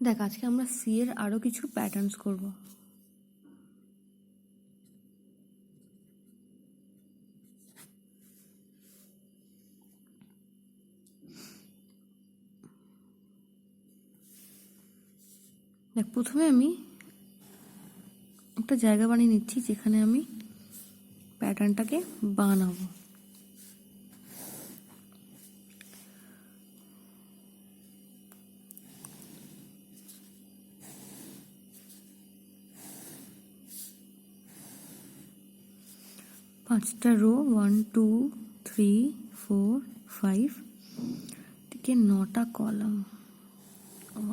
দেখ আজকে আমরা সি এর আরো কিছু প্যাটার্নস করব। দেখ প্রথমে আমি একটা জায়গা বানিয়ে নিচ্ছি যেখানে আমি প্যাটার্নটাকে বানাবো। পাঁচটা রো 1 2 3 4 5 থেকে 9টা কলাম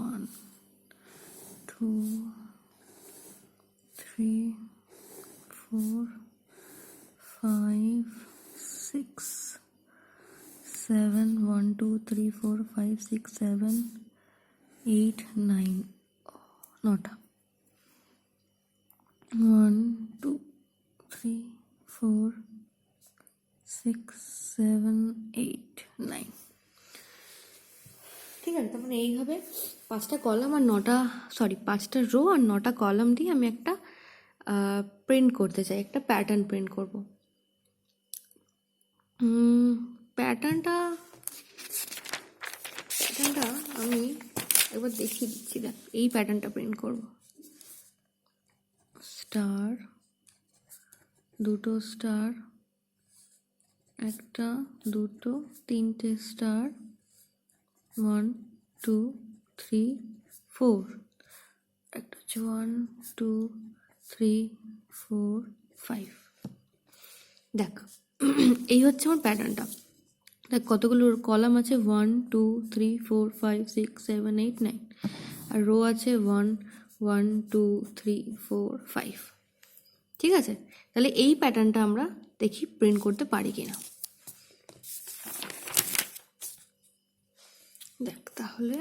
1 2 3 4 5 6 7 1 2 3 4 5 6 7 8 9 9টা 1 2 3 4 6 7 8 9। ঠিক আছে, তারপরে এইভাবে 5টা কলাম আর 5টা রো আর 9টা কলাম দিয়ে আমি একটা প্রিন্ট করতে চাই, একটা প্যাটার্ন প্রিন্ট করব। প্যাটার্নটা আমি একবার দেখিয়ে দিচ্ছি। দেখ এই প্যাটার্নটা প্রিন্ট করব। স্টার, দুটো স্টার, একটা দুটো তিনটে স্টার, 1 2 3 4, একটা হচ্ছে 1 2 3 4 5। দেখ এই হচ্ছে আমার প্যাটার্নটা। দেখ কতগুলো কলাম আছে, 1 2 3 4 5 6 7 8 9, আর রো আছে 1 1 2 3 4 5। ঠিক আছে, তাহলে এই প্যাটার্নটা আমরা দেখি প্রিন্ট করতে পারি কিনা। দেখ তাহলে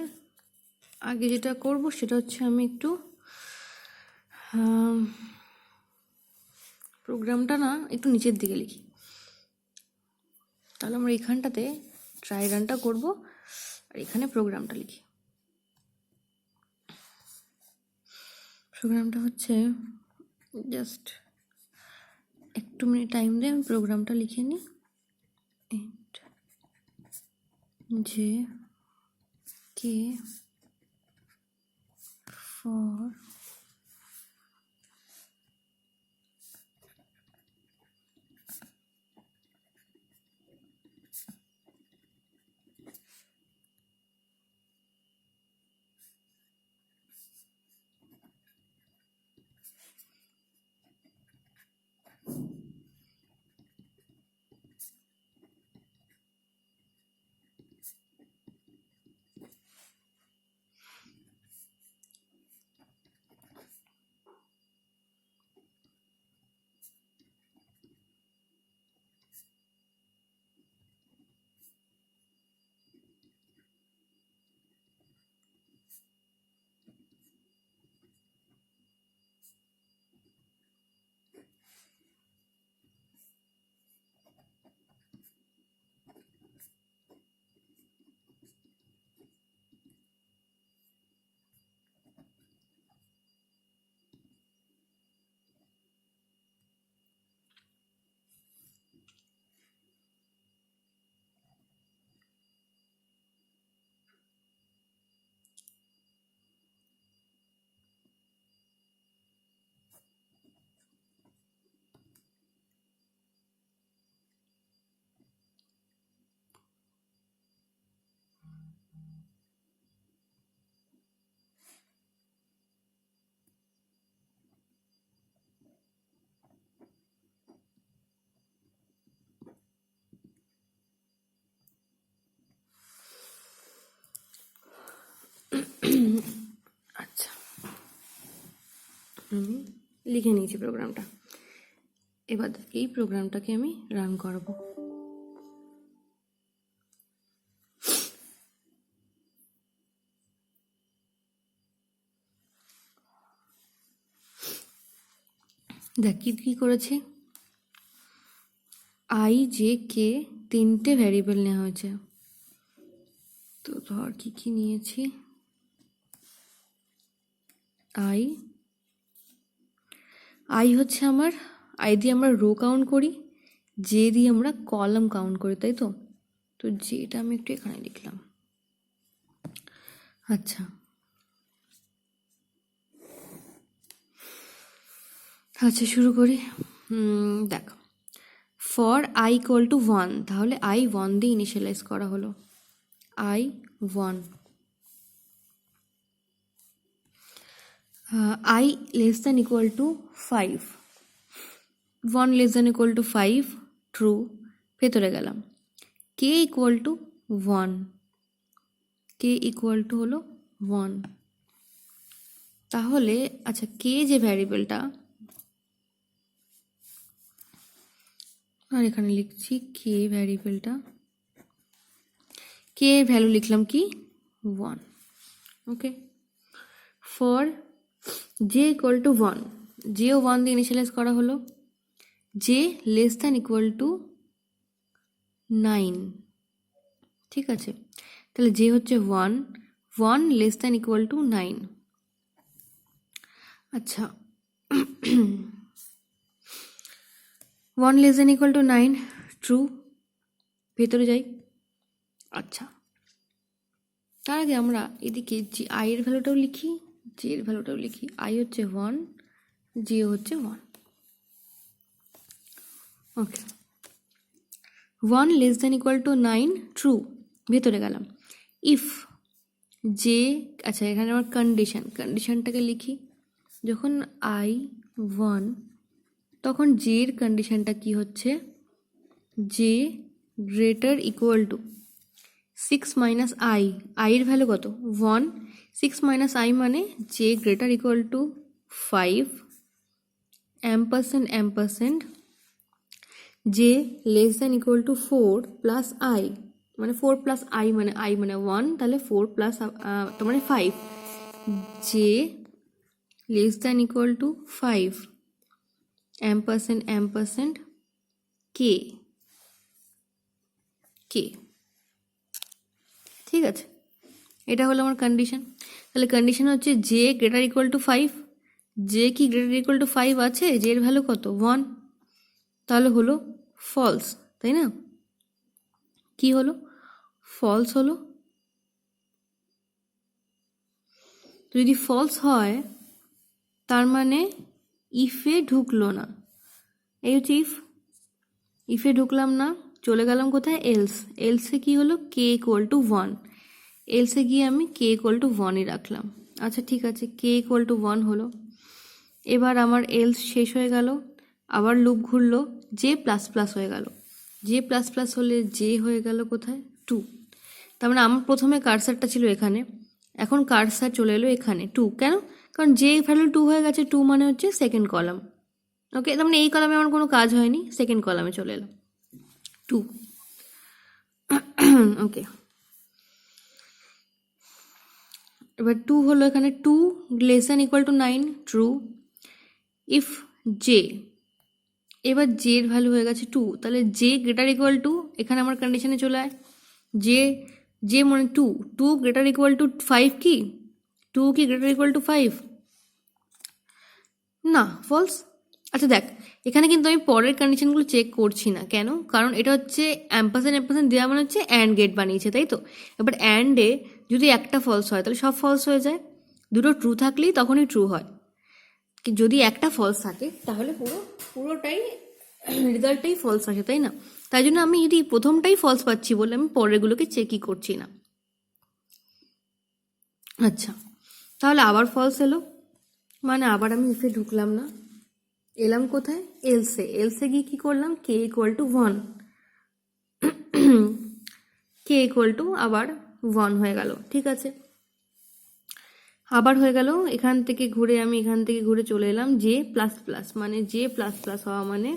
আগে যেটা করব সেটা হচ্ছে আমি একটু প্রোগ্রামটা না একটু নিচের দিকে লিখি। তাহলে আমরা এখানটাতে ট্রাই রানটা করবো আর এখানে প্রোগ্রামটা লিখি। প্রোগ্রামটা হচ্ছে জাস্ট একটু মিনিট টাইম দিয়ে আমি প্রোগ্রামটা লিখে নিই। যে কে ফর আচ্ছা আমি লিখে নিয়েছি প্রোগ্রামটা। এবার এই প্রোগ্রামটাকে আমি রান করাবো। দেখ কি করেছি, আই জে কে 3টে ভ্যারিয়েবল নেওয়া হয়েছে। তো ধর কি নিয়েছি, আই হচ্ছে আমার, আই দিয়ে আমরা রো কাউন্ট করি, জে দিয়ে আমরা কলাম কাউন্ট করি, তাই তো? তো যেটা আমি একটু এখানে লিখলাম। আচ্ছা আচ্ছা শুরু করি। দেখ, ফর আই ইকুয়াল টু 1, তাহলে আই 1 দিয়ে ইনিশিয়ালাইজ করা হলো। I 1, I less than equal to 5, 1 less than equal to 5, true. ভেতরে গেলাম, K equal to 1, K equal to হলো 1। তাহলে আচ্ছা, কে যে ভ্যারিয়েবলটা, আর এখানে লিখছি কে ভ্যারিয়েবলটা, কে ভ্যালু লিখলাম কি 1। ওকে, ফর জে ইকুয়াল টু 1, জেও 1 দিয়ে ইনিশিয়ালাইজ করা হলো। J less than equal to 9, ঠিক আছে? তাহলে জে হচ্ছে 1, 1 লেস দ্যান ইকুয়াল টু 9। আচ্ছা 1 less than equal to 9, true. ভেতরে যাই। আচ্ছা, তার আগে আমরা এদিকে যে আই এর ভ্যালুটাও লিখি, জে এর ভ্যালুটাও লিখি। আই হচ্ছে 1, জে হচ্ছে 1। ওকে, 1 less than equal to 9, true. ভেতরে গেলাম, ইফ জে, আচ্ছা এখানে আমার কন্ডিশনটাকে লিখি। যখন আই 1, তখন জে এর কন্ডিশনটা কি হচ্ছে, J greater equal to 6 minus I, I এর ভ্যালু কত 1, 6 মাইনাস আই মানে J greater equal to 5, ampersand J less than equal to 4 plus I, মানে 4 প্লাস আই মানে 1, তাহলে 4 প্লাস তার মানে 5, J less than equal to 5, ampersand কে, কে, ঠিক আছে? এটা হলো আমার কন্ডিশন। তাহলে কন্ডিশন হচ্ছে J greater equal to 5, J কি গ্রেটার ইকুয়াল টু 5 আছে? জে এর ভ্যালু কত 1, তাহলে হলো ফলস, তাই না? কি হলো? ফলস হলো। যদি ফলস হয় তার মানে ইফে ঢুকলো না, এই হচ্ছে ইফ। ইফে ঢুকলাম না, চলে গেলাম কোথায়, এলস। এলসে কি হলো, কে ইকুয়াল টু 1, এলসে গিয়ে আমি কে ইকুয়াল টু 1ই রাখলাম। আচ্ছা ঠিক আছে, কে ইকুয়াল টু 1 হলো। এবার আমার এলস শেষ হয়ে গেল, আবার লুপ ঘুরলো, জে প্লাস প্লাস হয়ে গেল। জে প্লাস প্লাস হলে জে হয়ে গেল কোথায় 2, তার মানে আমার প্রথমে কার্সারটা ছিল এখানে, এখন কার্সার চলে এলো এখানে 2। কেন? কারণ জে ভ্যালু 2 হয়ে গেছে, 2 মানে হচ্ছে সেকেন্ড কলাম। ওকে, তার মানে এই কলামে আমার কোনো কাজ হয়নি, সেকেন্ড কলামে চলে এলাম 2। ওকে, এবার 2 হলো এখানে, 2 less than equal to 9, true. If J, এবার জে এর ভ্যালু হয়ে গেছে 2, তাহলে জে গ্রেটার ইকুয়াল টু, এখানে আমার কন্ডিশনে চলে আয়, জে, জে মানে 2, 2 গ্রেটার ইকুয়াল টু 5 কি, 2 কি গ্রেটার ইকুয়াল টু 5? না, ফলস। আচ্ছা দেখ, এখানে কিন্তু আমি পরের কন্ডিশনগুলো চেক করছি না, কেন? কারণ এটা হচ্ছে অ্যাম্পারসেন্ড দেওয়া মানে হচ্ছে অ্যান্ড গেট বানিয়েছে, তাই তো? এবার অ্যান্ডে যদি একটা ফলস হয় তাহলে সব ফলস হয়ে যায়, দুটো ট্রু থাকলেই তখনই ট্রু হয়। যদি একটা ফলস থাকে তাহলে পুরোটাই রেজাল্টটাই ফলস আসে, তাই না? তাই জন্য আমি যদি প্রথমটাই ফলস পাচ্ছি বলে আমি পরেরগুলোকে চেকই করছি না। আচ্ছা, তাহলে আবার ফলস এলো, মানে আবার আমি ইফে ঢুকলাম না, এলাম কোথায়, এলসে। এলসে গিয়ে কি করলাম, K equal to 1, K equal to আবার 1 হয়ে গেল, ঠিক আছে? আবার হয়ে গেল, এখান থেকে ঘুরে আমি এখান থেকে ঘুরে চলে এলাম জে প্লাস প্লাস, মানে জে প্লাস প্লাস হওয়া মানে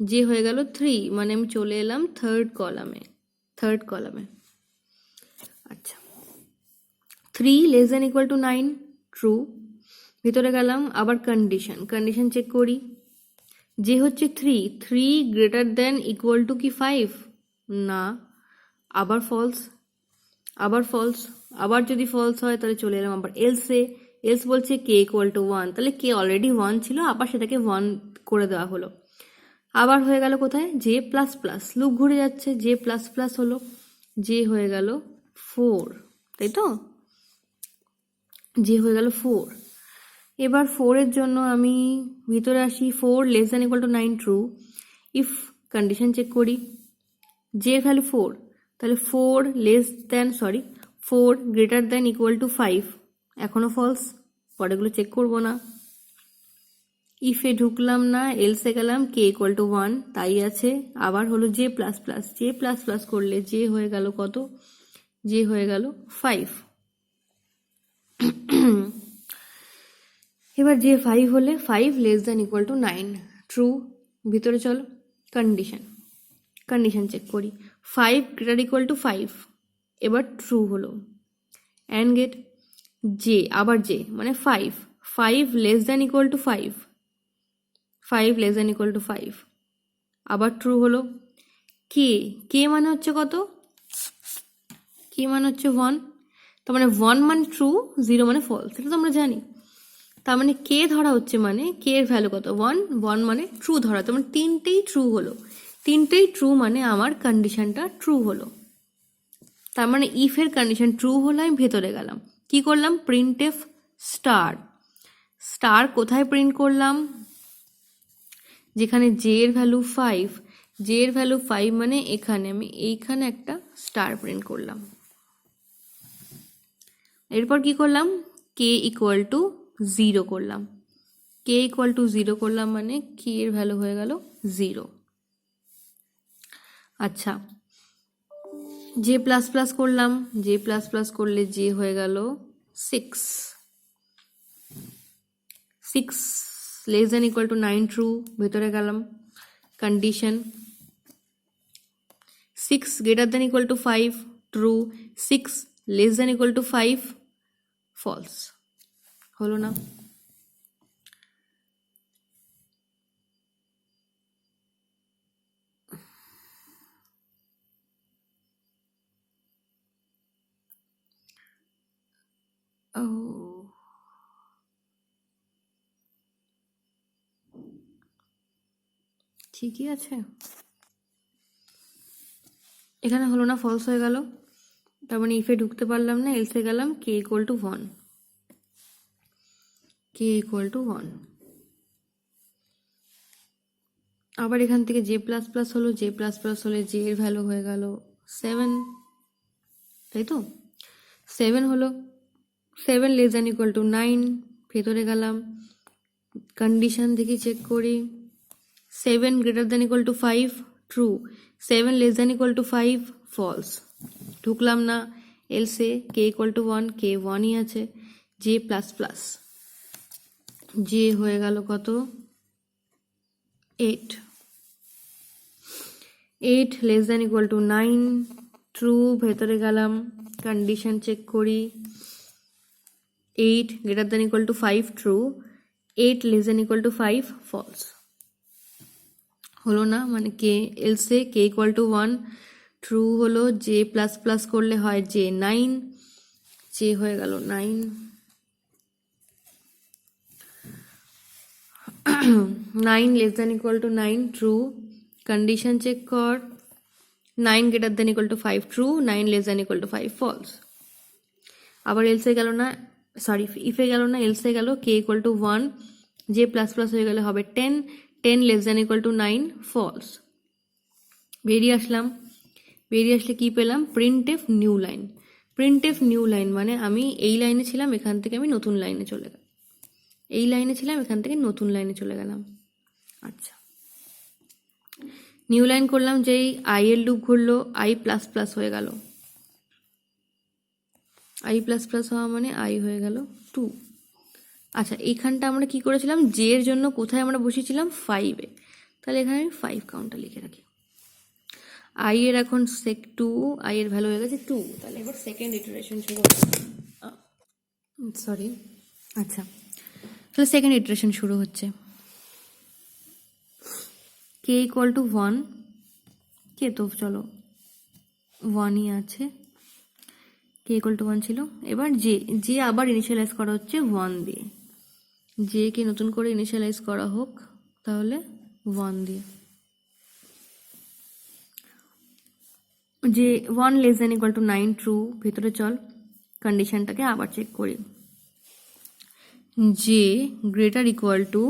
জে হয়ে গেল 3, মানে আমি চলে এলাম থার্ড কলামে। আচ্ছা, 3 less than equal to 9, true. ভিতরে গেলাম, আবার কন্ডিশন চেক করি, যে হচ্ছে 3 গ্রেটার দ্যান ইকুয়াল টু কি 5? না, আবার ফলস, আবার যদি ফলস হয় তাহলে চলে এলাম আবার এলসে। এলস বলছে কে ইকুয়াল টু 1, তাহলে কে অলরেডি 1 ছিল, আবার সেটাকে 1 করে দেওয়া হলো। আবার হয়ে গেল কোথায়, জে প্লাস প্লাস, লুপ ঘুরে যাচ্ছে, জে প্লাস প্লাস হলো, জে হয়ে গেল 4, তাই তো, জে হয়ে গেল 4। এবার 4 এর জন্য আমি ভিতরে আসি, 4 less than equal to 9 true, if condition check করি, জে ভ্যালু 4, তাহলে 4 গ্রেটার দ্যান ইকুয়াল টু 5, এখনো ফলস, পরেগুলো চেক করবো না। ইফে ঢুকলাম না, এলসে গেলাম, কে ইকুয়াল টু 1, তাই আছে। আবার হলো J plus plus, J plus plus করলে জে হয়ে গেল কত, জে হয়ে গেল 5। এবার যে 5 হলে 5 less than equal to 9 true, ভিতরে চলো, কন্ডিশন চেক করি, 5 গ্রেটার ইকুয়াল টু 5, এবার ট্রু হলো, অ্যান্ড গেট জে, আবার জে মানে 5 less than equal to 5 less than equal to 5, আবার ট্রু হলো। কে মানে হচ্ছে কত, কে মানে হচ্ছে 1, তার মানে 1 মানে ট্রু, 0 মানে ফলস, সেটা তো আমরা জানি। তার মানে কে ধরা হচ্ছে, মানে কে এর ভ্যালু কত, 1 মানে ট্রু ধরা, তার মানে তিনটেই ট্রু হলো, তিনটেই ট্রু মানে আমার কন্ডিশনটা ট্রু হলো। তার মানে ইফ এর কন্ডিশন ট্রু হলো, আমি ভেতরে গেলাম, কি করলাম, প্রিন্ট এফ স্টার কোথায় প্রিন্ট করলাম, যেখানে জে এর ভ্যালু 5, জে এর ভ্যালু 5 মানে এখানে আমি এইখানে একটা স্টার প্রিন্ট করলাম। এরপর কি করলাম, কে ইকুয়াল টু 0 করলাম, কে ইকুয়াল টু 0 করলাম মানে কে এর ভ্যালু হয়ে গেল 0। আচ্ছা, জে প্লাস প্লাস করলাম, জে প্লাস প্লাস করলে জে হয়ে গেল 6 less than equal to 9 true, ভেতরে গেলাম, condition 6 greater than equal to 5 true, 6 less than equal to 5 false, হলো না। ও ঠিকই আছে, এখানে হলো না, ফলস হয়ে গেল, তার মানে ইফে ঢুকতে পারলাম না, এলসে গেলাম, K equal to 1, K equal to 1। আবার এখান থেকে জে প্লাস প্লাস হলো, জে প্লাস প্লাস হলে জে এর ভ্যালু হয়ে গেল 7, তাই তো, 7 হলো, 7 লেস দ্যান ইকুয়াল টু 9, ভেতরে গেলাম, কন্ডিশন দেখি চেক করি, 7 greater than equal to 5 true, 7 less than equal to 5 false, ঢুকলাম না, else K equal to 1, K 1ই আছে, জে প্লাস প্লাস, জে হয়ে গেল কত 8 less than equal to 9 true, ভেতরে গেলাম, কন্ডিশন চেক করি, 8 greater than equal to 5 true, 8 less than equal to 5 false, হলো না, মানে K else K equal to 1 true হলো, জে প্লাস প্লাস করলে হয় জে 9, জে হয়ে গেল 9, 9 less than equal to 9 true, condition check কর, 9 greater than equal to 5 true, 9 less than equal to 5 false, আবার এলসে গেল না, সরি ইফে গেল না, এলসে গেল, K equal to 1, J plus plus হয়ে গেলে হবে 10 less than equal to 9 false, বেরিয়ে আসলাম, বেরিয়ে আসলে কি পেলাম, print F new line, print F new line মানে আমি এই লাইনে ছিলাম, এখান থেকে আমি নতুন লাইনে চলে গেলাম, এই লাইনে ছিলাম, এখান থেকে নতুন লাইনে চলে গেলাম। আচ্ছা, নিউ লাইন করলাম, যেই আই এর লুপ ঘুরলো, আই প্লাস প্লাস হয়ে গেল, আই প্লাস প্লাস হওয়া মানে আই হয়ে গেল 2। আচ্ছা, এইখানটা আমরা কি করেছিলাম, জে এর জন্য কোথায় আমরা বসিয়েছিলাম 5-এ, তাহলে এখানে আমি 5 কাউন্টটা লিখে রাখি, আই এর এখন সেক 2, আই এর ভ্যালু হয়ে গেছে 2, তাহলে এবার সেকেন্ড ইটারেশন শুরু হচ্ছে, সরি, আচ্ছা, তাহলে সেকেন্ড ইটারেশন শুরু হচ্ছে, কে ইকুয়াল টু 1, কে তো চলো 1ই আছে, কে ইকুয়াল টু 1 ছিল। এবার জে আবার ইনিশিয়ালাইজ করা হচ্ছে 1 দিয়ে, জে কে নতুন করে ইনিশিয়ালাইজ করা হোক তাহলে 1 দিয়ে। যে 1 less than equal to 9 true, ভিতরে চল কন্ডিশনটাকে আবার চেক করি। J greater equal to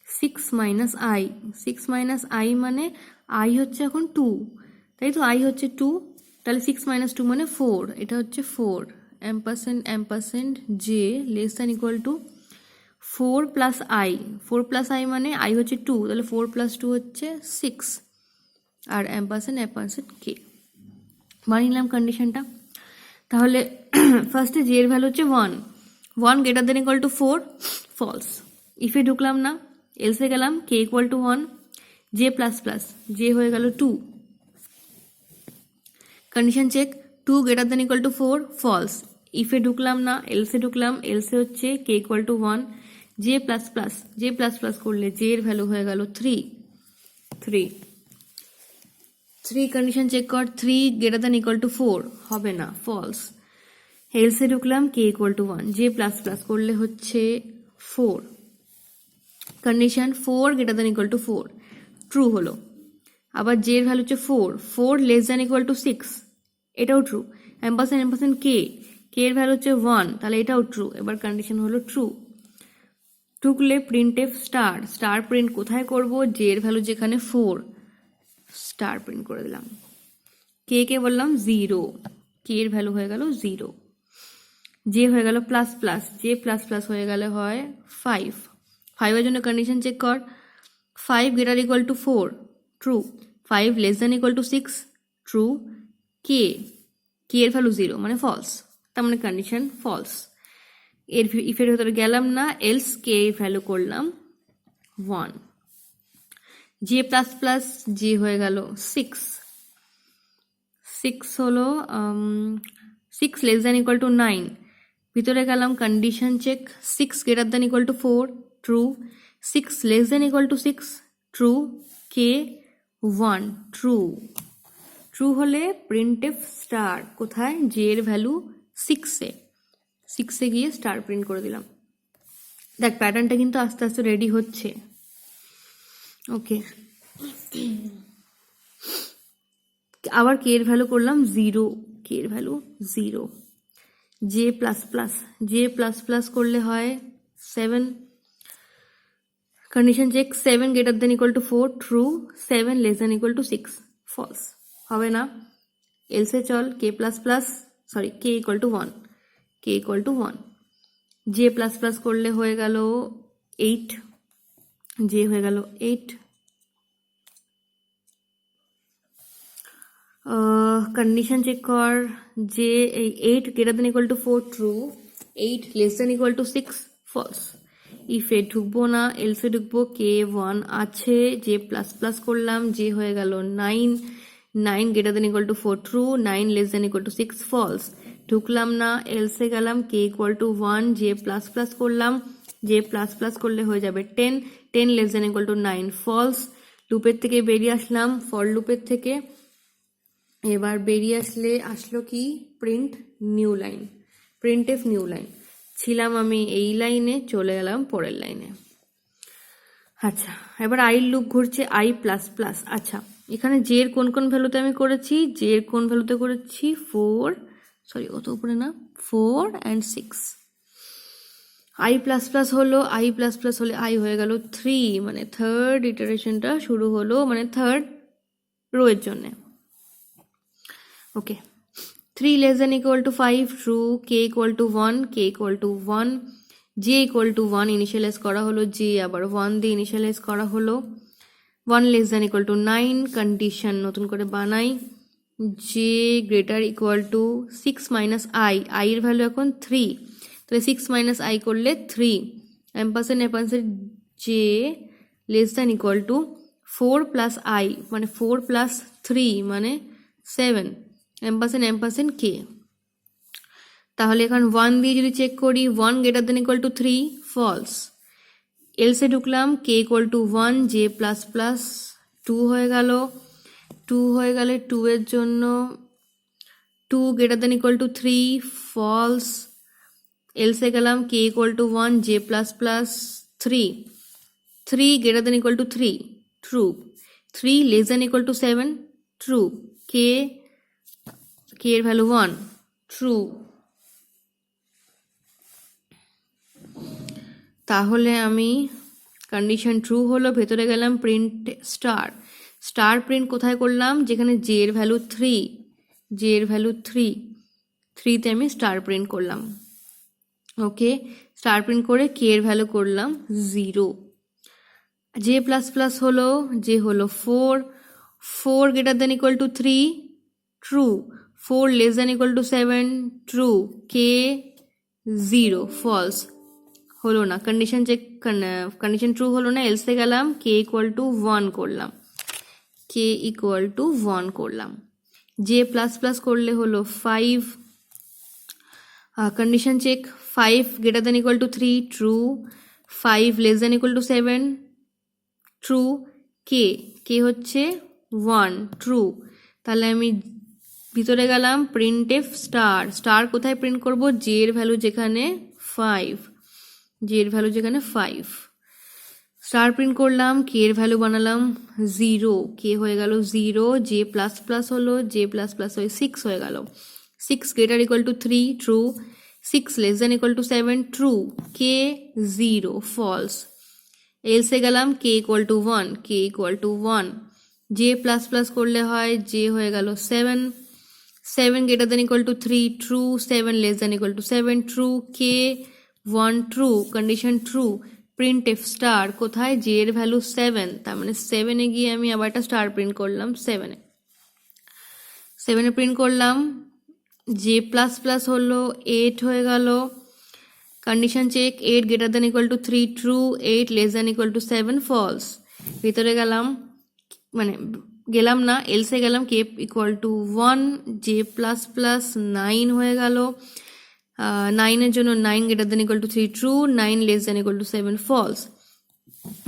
6 minus I, 6 minus I মানে আই হচ্ছে এখন 2, তাই তো, আই হচ্ছে 2, তাহলে 6 মাইনাস 2 মানে 4, এটা হচ্ছে 4, ampersand J less than equal to 4 plus I, 4 plus I মানে আই হচ্ছে 2, তাহলে 4 প্লাস 2 হচ্ছে 6, আর এম্পারসেন্ট কে। বানিয়ে নিলাম কন্ডিশনটা। তাহলে ফার্স্টে জে এর ভ্যালু হচ্ছে 1 greater than equal to 4, false. ইফে ঢুকলাম না, এলসে গেলাম, K equal to 1, J plus plus, J হয়ে গেল 2, condition check, 2 greater than equal to 4, false. ইফে ঢুকলাম না, এলসে ঢুকলাম, এলসে হচ্ছে K equal to 1, J plus plus করলে জে এর ভ্যালু হয়ে গেল 3, কন্ডিশন চেক কর, 3 গ্রেটার দেন ইকুয়াল টু 4, হবে না, ফলস। এলসে ঢুকলাম, K equal to 1, J plus plus করলে হচ্ছে 4, condition 4 greater than equal to 4, true হলো। আবার জে এর ভ্যালু হচ্ছে 4 লেস দেন ইকুয়াল টু 6, এটাও ট্রু। এম্পারসেন্ট কে এর ভ্যালু হচ্ছে 1, তাহলে এটাও ট্রু। এবার কন্ডিশন হলো ট্রু। ঢুকলে প্রিন্টএফ স্টার প্রিন্ট কোথায় করব, জে এর ভ্যালু যেখানে 4, স্টার প্রিন্ট করে দিলাম। কে বললাম 0, কে এর ভ্যালু হয়ে গেল 0, জে হয়ে গেল plus plus, J plus plus হয়ে গেলে হয় 5 এর জন্য কন্ডিশন চেক কর, 5 greater equal to 4, true. 5 less than equal to 6, true. K এর ভ্যালু 0 মানে ফলস, তার মানে কন্ডিশন ফলস। এর ইফের ভেতরে গেলাম না, এলস কে এর ভ্যালু করলাম 1, জে প্লাস প্লাস, জে হয়ে গেল 6 হলো 6 লেস দেন ইকুয়াল টু 9, ভিতরে গেলাম, condition check, 6 greater than equal to 4, true. 6 less than equal to 6, true. K 1, true হলে প্রিন্টএফ স্টার কোথায়, জে এর ভ্যালু 6 এ গিয়ে স্টার প্রিন্ট করে দিলাম। দেখ প্যাটার্নটা কিন্তু আস্তে আস্তে রেডি হচ্ছে। ওকে, আবার কে এর ভ্যালু করলাম 0, কে এর ভ্যালু 0, জে প্লাস প্লাস করলে হয় 7, condition check, 7 greater than equal to 4, true. 7 less than equal to 6, false, হবে না। এলসে চল, K equal to 1, J plus plus করলে হয়ে গেল 8, জে হয়ে গেল 8, কন্ডিশন চেক কর, যে 8 greater than equal to 4, true. 8 less than equal to 6, false. ইফে ঢুকবো না, এলসে ঢুকবো, কে 1 আছে, জে প্লাস প্লাস করলাম, জে হয়ে গেল 9 greater than equal to 4, true. 9 less than equal to 6, false. ঢুকলাম না, এলসে গেলাম, K equal to 1, J plus plus করলাম, জে প্লাস প্লাস করলে হয়ে যাবে 10 less than equal to 9, false. লুপের থেকে বেরিয়ে আসলাম, ফর লুপের থেকে। এবার বেরিয়ে আসলো কি, প্রিন্টএফ নিউ লাইন। ছিলাম আমি এই লাইনে, চলে গেলাম পরের লাইনে। আচ্ছা, এবার আই লুপ ঘুরছে, আই প্লাস প্লাস। আচ্ছা, এখানে জে এর কোন ভ্যালুতে আমি করেছি, জে এর কোন ভ্যালুতে করেছি, 4 and 6। আই প্লাস প্লাস হলে আই হয়ে গেল 3, মানে থার্ড ইটারেশনটা শুরু হলো, মানে থার্ড রো এর জন্য। Okay, 3 less than equal to 5, true. K equal to 1, J equal to 1 initialise করা হলো, জে আবার 1 দিয়ে ইনিশিয়ালাইজ করা হলো। 1 less than equal to 9, condition নতুন করে বানাই, J greater equal to 6 minus I, I এর ভ্যালু এখন 3, তাহলে 6 মাইনাস আই করলে 3, ampersand J less than equal to 4 plus I, মানে 4 প্লাস 3 মানে 7, এম্পারসেন্ট কে। তাহলে এখন 1 দিয়ে যদি চেক করি, 1 greater than equal to 3, false. Else ঢুকলাম, K equal to 1, J plus plus 2 হয়ে গেল, 2 এর জন্য 2 2 greater than equal to 3 false, else এ গেলাম k equal to 1 j plus plus 3 greater than equal to 3 true, 3 less than equal to 7 true, k এর value 1 true। তাহলে আমি condition true হলো, ভেতরে গেলাম প্রিন্ট স্টার, স্টার প্রিন্ট কোথায় করলাম, যেখানে জে এর ভ্যালু 3, জে এর ভ্যালু 3তে আমি স্টার প্রিন্ট করলাম। ওকে, স্টার প্রিন্ট করে কে এর ভ্যালু করলাম 0। জে প্লাস প্লাস হলো, জে হলো 4 greater than equal to 3 true, 4 less than equal to 7 true, K 0 false, হলো না, কন্ডিশন চেক, কন্ডিশন ট্রু হলো না, এলসে গেলাম কে ইকুয়াল টু 1 করলাম, কে ইকুয়াল টু 1 করলাম। জে প্লাস প্লাস করলে হলো 5, condition check, 5 greater than equal to 3 true, 5 less than equal to 7 true, K হচ্ছে 1 ট্রু। তাহলে আমি ভিতরে গেলাম প্রিন্ট এফ স্টার, স্টার কোথায় প্রিন্ট করব, জে এর ভ্যালু যেখানে 5, জে এর ভ্যালু যেখানে 5, স্টার প্রিন্ট করলাম, কে এর ভ্যালু বানালাম 0, কে হয়ে গেল 0, জে প্লাস প্লাস হলো, জে প্লাস প্লাস হয়ে 6 হয়ে গেল, 6 greater equal to 3 true, 6 less than equal to 7 true, K 0 false, else গেলাম K equal to 1, K equal to 1, J plus plus করলে হয় জে হয়ে গেল 7, 7 greater than equal to 3 true, 7 less than equal to 7 true, K 1 true, condition true, print F star কোথায়, J এর value 7, তার মানে 7-এ গিয়ে আমি আবার একটা স্টার প্রিন্ট করলাম, 7-এ প্রিন্ট করলাম, জে প্লাস প্লাস হলো 8 হয়ে গেল, condition check, 8 greater than equal to 3 true, 8 less than equal to 7 false, ভিতরে গেলাম, মানে গেলাম না, এলসে গেলাম K equal to 1, J plus plus 9 হয়ে গেল, 9-এর জন্য 9 greater than equal to 3 true, 9 less than equal to 7 false,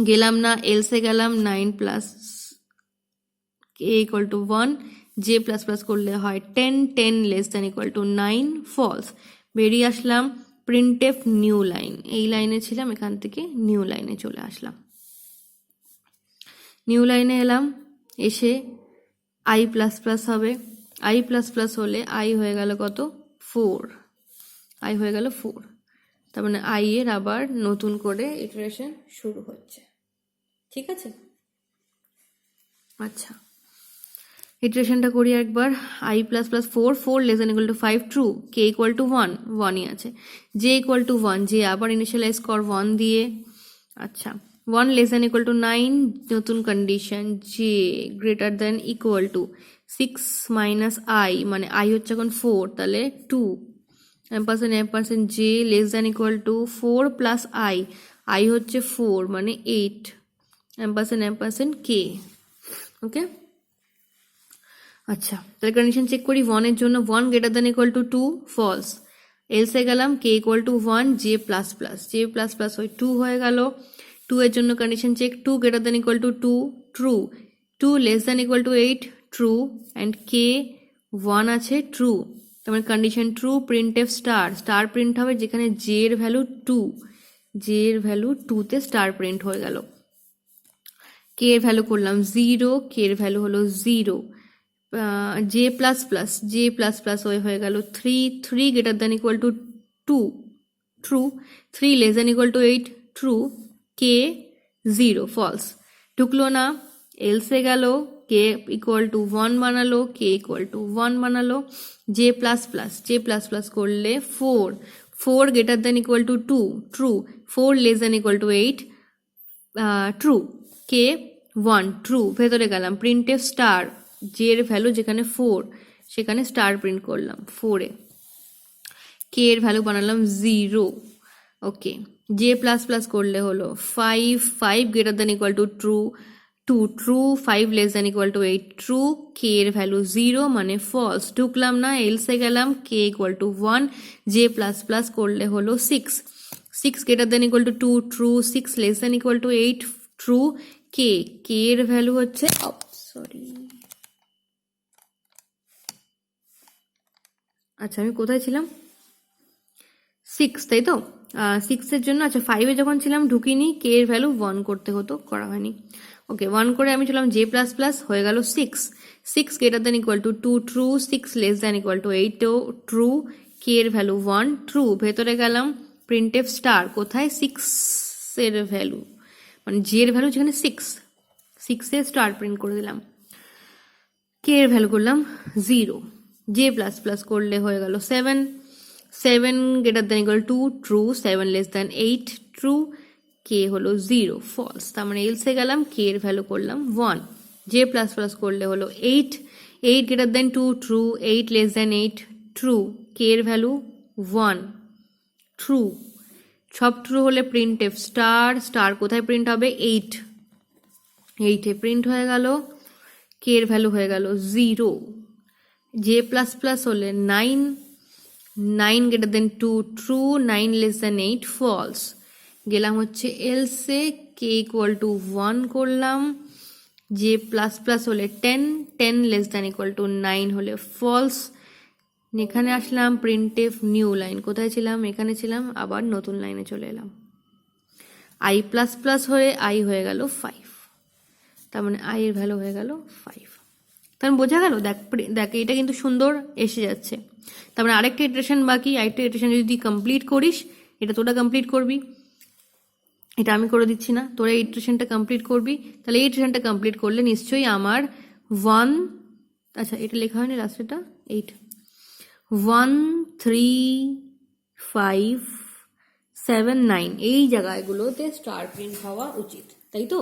গেলাম না, এলসে গেলাম 9 plus K equal to 1, J plus plus করলে হয় 10, 10 less than equal to 9 false, বেরিয়ে আসলাম প্রিন্ট এফ নিউ লাইন, এই লাইনে ছিলাম, এখান থেকে নিউ লাইনে চলে আসলাম, নিউ লাইনে এলাম, এসে আই প্লাস প্লাস হবে, আই প্লাস প্লাস হলে আই হয়ে গেল কত 4, আই হয়ে গেল 4, তার মানে আই এর আবার নতুন করে ইটারেশন শুরু হচ্ছে, ঠিক আছে। আচ্ছা, ইটারেশনটা করি একবার, I plus plus 4 less than equal to 5 true, K equal to 1, 1ই আছে, জে ইকুয়াল টু 1, জে আবার ইনিশিয়ালাইজ কর 1 দিয়ে, আচ্ছা 1 লেস দেন ইকুয়াল টু 9, নতুন condition, J greater than equal to 6 minus I, মানে আই হচ্ছে এখন 4, তাহলে 2, ampersand J less than equal to 4 plus I, I হচ্ছে 4 মানে 8, এম্পারসেন্ট কে, ওকে। আচ্ছা, তাহলে কন্ডিশন চেক করি, 1-এর জন্য 1 greater than equal to 2 false, else গেলাম K equal to 1, J plus plus, J plus plus হয় 2 হয়ে গেল, 2-এর জন্য condition check, 2 greater than equal to 2 true, 2 less than equal to 8 true, and K 1 আছে ট্রু, তার মানে condition true, print F star, star print হবে যেখানে জে এর ভ্যালু 2, জে এর ভ্যালু 2তে স্টার প্রিন্ট হয়ে গেল, কে এর ভ্যালু করলাম 0, কে এর ভ্যালু হলো 0, J plus plus, J plus plus হয়ে গেল 3 greater than equal to 2 true, 3 less than equal to 8 true, K 0 false, ঢুকলো না, এলসে গেল কে ইকুয়াল টু 1 বানালো, কে ইকুয়াল টু 1 বানালো, J plus plus, J plus plus করলে 4 greater than equal to 2 true, 4 less than equal to 8 true, K 1 true, ভেতরে গেলাম print F star, J এর value যেখানে 4 সেখানে স্টার প্রিন্ট করলাম 4-এ, কে এর ভ্যালু বানালাম 0, ওকে, জে প্লাস প্লাস করলে হলো 5 greater than equal to 2 true, 5 less than equal to 8 true, K এর ভ্যালু 0 মানে ফলস, ঢুকলাম না, এলসে গেলাম K equal to 1, J plus plus করলে হলো 6 greater than equal to 2 true, 6 less than equal to 8 true, K এর value হচ্ছে আচ্ছা আমি কোথায় ছিলাম, 6 তাই তো। 6-এর জন্য আচ্ছা 5-এ যখন ছিলাম ঢুকিনি, কে এর ভ্যালু 1 করতে হতো, করা হয়নি। ওকে 1 করে আমি চলাম জে প্লাস প্লাস, হয়ে গেল 6 greater than equal to 2 true, 6 less than equal to 8 true, K এর ভ্যালু 1 ট্রু। ভেতরে গেলাম প্রিন্টএফ স্টার, কোথায় 6 এর ভ্যালু, মানে জে এর ভ্যালু যেখানে 6 এর স্টার প্রিন্ট করে দিলাম। কে এর ভ্যালু করলাম 0, জে প্লাস প্লাস করলে হয়ে গেল 7 greater than equal to true, 7 less than 8 true, K হলো 0 ফলস। তার মানে এলসে গেলাম, কে এর ভ্যালু করলাম 1, জে প্লাস প্লাস করলে হলো 8 greater than 2 true, 8 less than 8 true, K এর ভ্যালু 1 ট্রু। সব ট্রু হলে প্রিন্ট এফ স্টার কোথায় প্রিন্ট হবে, 8-এ প্রিন্ট হয়ে গেল, কে এর ভ্যালু হয়ে গেল 0, জে প্লাস প্লাস হলে 9 greater than 2 true, 9 less than 8 false. গেলাম হচ্ছে এলসে, কে ইকুয়াল টু 1 করলাম, জে প্লাস প্লাস হলে 10 লেস দেন ইকুয়াল টু 9 হলে ফলস। এখানে আসলাম প্রিন্টএফ নিউ লাইন, কোথায় ছিলাম, এখানে ছিলাম, আবার নতুন লাইনে চলে এলাম, আই প্লাস প্লাস হয়ে আই হয়ে গেল 5, তার মানে আই এর ভ্যালু হয়ে গেল 5। তার মানে বোঝা গেল, দেখ এটা কিন্তু সুন্দর এসে যাচ্ছে। তার মানে আরেকটা ইটারেশন বাকি, আরেকটা ইটারেশন যদি কমপ্লিট করিস, এটা তোরা কমপ্লিট করবি, এটা আমি করে দিচ্ছি না, তোরা এই ইটারেশনটা কমপ্লিট করবি, তাহলে এই ইটারেশনটা কমপ্লিট করলে নিশ্চয়ই আমার 1, আচ্ছা এটা লেখা হয়নি লাস্টেটা 8, 1 3 5 7 9 এই জায়গাগুলোতে স্টার প্রিন্ট হওয়া উচিত, তাই তো।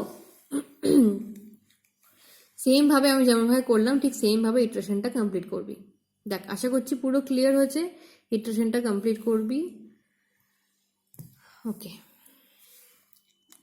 সেম ভাবে আমি যেমনভাবে করলাম ঠিক সেম ভাবে ইটারেশনটা কমপ্লিট করবি। দেখ আশা করছি পুরো ক্লিয়ার হয়েছে, ইটারেশনটা কমপ্লিট করবি। ওকে।